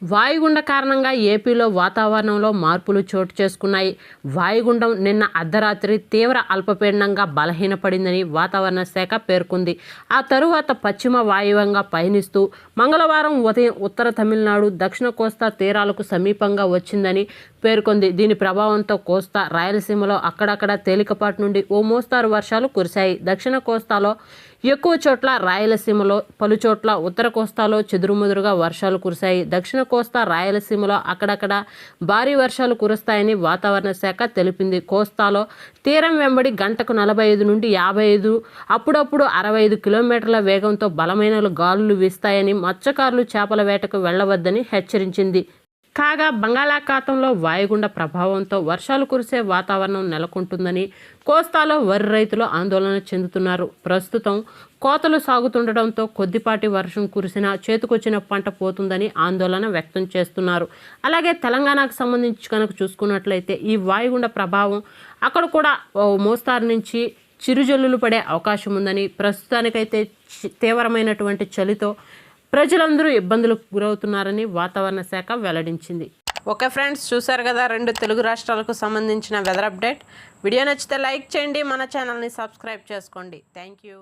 వాయుగుండ కారణంగా ఏపీలో వాతావరణంలో మార్పులు చోటు చేసుకున్నాయి. వాయుగుండం నిన్న అర్ధరాత్రి తీవ్ర అల్పపీడనంగా బలహీనపడిందని వాతావరణ శాఖ పేర్కొంది. ఆ తరువాత పశ్చిమ వాయువ్యంగా పయనిస్తూ మంగళవారం ఉదయం ఉత్తర తమిళనాడు, దక్షిణ కోస్తా తీరాలకు సమీపంగా వచ్చిందని పేర్కొంది. దీని ప్రభావంతో కోస్తా, రాయలసీమలో అక్కడక్కడ తేలికపాటి నుండి ఓ మోస్తారు వర్షాలు కురిశాయి. దక్షిణ కోస్తాలో ఎక్కువ చోట్ల, రాయలసీమలో పలుచోట్ల, ఉత్తర కోస్తాలో చెదురుమదురుగా వర్షాలు కురిశాయి. దక్షిణ కోస్తా, రాయలసీమలో అక్కడక్కడ భారీ వర్షాలు కురుస్తాయని వాతావరణ శాఖ తెలిపింది. కోస్తాలో తీరం వెంబడి గంటకు 45 నుండి 55, అప్పుడప్పుడు 65 కిలోమీటర్ల వేగంతో బలమైన గాలులు వీస్తాయని మత్స్యకారులు చేపల వేటకు వెళ్లవద్దని హెచ్చరించింది. కాగా బంగాళాఖాతంలో వాయుగుండ ప్రభావంతో వర్షాలు కురిసే వాతావరణం నెలకొంటుందని కోస్తాలో వరి రైతులు ఆందోళన చెందుతున్నారు. ప్రస్తుతం కోతలు సాగుతుండటంతో కొద్దిపాటి వర్షం కురిసినా చేతికొచ్చిన పంట పోతుందని ఆందోళన వ్యక్తం చేస్తున్నారు. అలాగే తెలంగాణకు సంబంధించి కనుక చూసుకున్నట్లయితే ఈ వాయుగుండ ప్రభావం అక్కడ కూడా మోస్తారు నుంచి చిరుజల్లులు పడే అవకాశం ఉందని, ప్రస్తుతానికైతే తీవ్రమైనటువంటి చలితో ప్రజలందరూ ఇబ్బందులకు గురవుతున్నారని వాతావరణ శాఖ వెల్లడించింది. ఓకే ఫ్రెండ్స్, చూసారు కదా 2 తెలుగు రాష్ట్రాలకు సంబంధించిన వెదర్ అప్డేట్. వీడియో నచ్చితే లైక్ చేయండి, మన ఛానల్ని సబ్స్క్రైబ్ చేసుకోండి. Thank you.